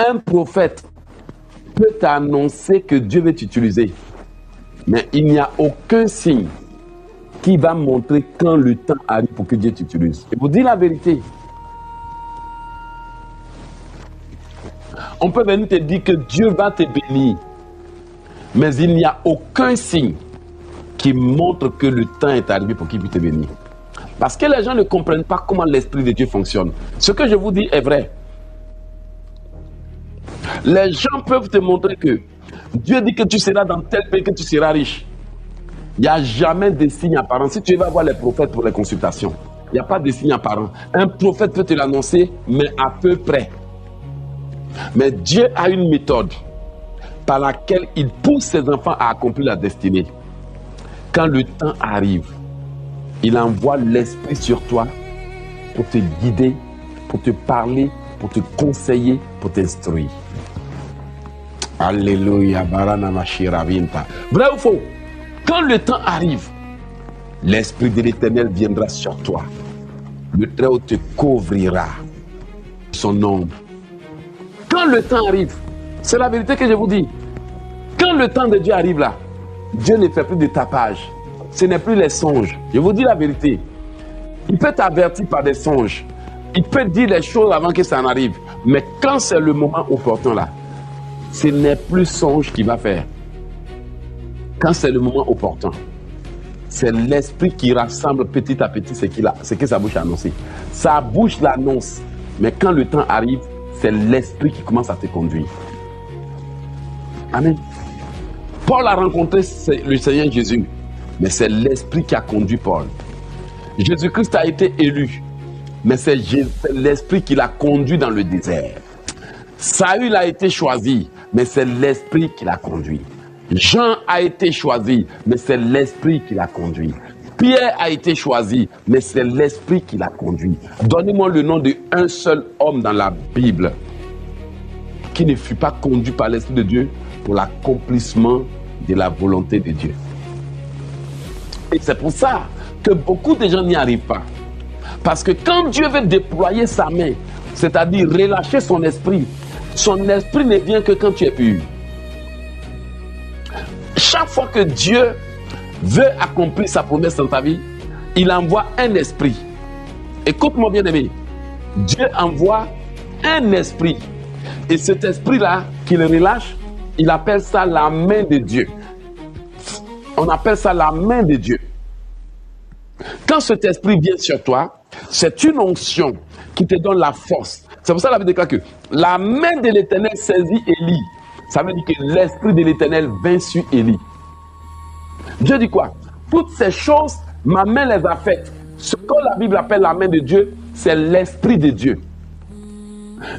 Un prophète peut t'annoncer que Dieu veut t'utiliser, mais il n'y a aucun signe qui va montrer quand le temps arrive pour que Dieu t'utilise. Je vous dis la vérité. On peut venir te dire que Dieu va te bénir, mais il n'y a aucun signe qui montre que le temps est arrivé pour qu'il puisse te bénir. Parce que les gens ne comprennent pas comment l'Esprit de Dieu fonctionne. Ce que je vous dis est vrai. Les gens peuvent te montrer que Dieu dit que tu seras dans tel pays, que tu seras riche. Il n'y a jamais de signes apparents. Si tu vas voir les prophètes pour les consultations, il n'y a pas de signes apparents. Un prophète peut te l'annoncer, mais à peu près. Mais Dieu a une méthode par laquelle il pousse ses enfants à accomplir la destinée. Quand le temps arrive, il envoie l'Esprit sur toi pour te guider, pour te parler, pour te conseiller, pour t'instruire. Alléluia. Vrai ou faux? Quand le temps arrive, l'Esprit de l'Éternel viendra sur toi. Le Très-Haut te couvrira son ombre. Quand le temps arrive, c'est la vérité que je vous dis. Quand le temps de Dieu arrive là, Dieu ne fait plus de tapage. Ce n'est plus les songes. Je vous dis la vérité. Il peut t'avertir par des songes. Il peut dire les choses avant que ça n'arrive. Mais quand c'est le moment opportun là, ce n'est plus songe qu'il va faire. Quand c'est le moment opportun, c'est l'Esprit qui rassemble petit à petit ce que sa bouche a annoncé. Sa bouche l'annonce. Mais quand le temps arrive, c'est l'Esprit qui commence à te conduire. Amen. Paul a rencontré le Seigneur Jésus, mais c'est l'Esprit qui a conduit Paul. Jésus-Christ a été élu, mais c'est l'Esprit qui l'a conduit dans le désert. Saül a été choisi, mais c'est l'Esprit qui l'a conduit. Jean a été choisi, mais c'est l'Esprit qui l'a conduit. Pierre a été choisi, mais c'est l'Esprit qui l'a conduit. Donnez-moi le nom d'un seul homme dans la Bible qui ne fut pas conduit par l'Esprit de Dieu pour l'accomplissement de la volonté de Dieu. Et c'est pour ça que beaucoup de gens n'y arrivent pas. Parce que quand Dieu veut déployer sa main, c'est-à-dire relâcher son esprit ne vient que quand tu es pur. Chaque fois que Dieu veut accomplir sa promesse dans ta vie, il envoie un esprit. Écoute-moi bien aimé, Dieu envoie un esprit. Et cet esprit-là, qu'il relâche, il appelle ça la main de Dieu. On appelle ça la main de Dieu. Quand cet esprit vient sur toi, c'est une onction qui te donne la force. C'est pour ça que la Bible déclare que la main de l'Éternel saisit Élie. Ça veut dire que l'Esprit de l'Éternel vint sur Élie. Dieu dit quoi? Toutes ces choses, ma main les a faites. Ce que la Bible appelle la main de Dieu, c'est l'Esprit de Dieu.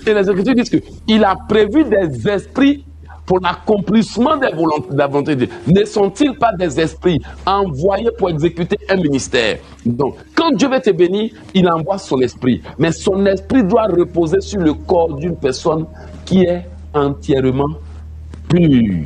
Et les Écritures disent qu'il a prévu des esprits pour l'accomplissement de la volonté de Dieu. Ne sont-ils pas des esprits envoyés pour exécuter un ministère? Donc, quand Dieu veut te bénir, il envoie son esprit. Mais son esprit doit reposer sur le corps d'une personne qui est entièrement pure.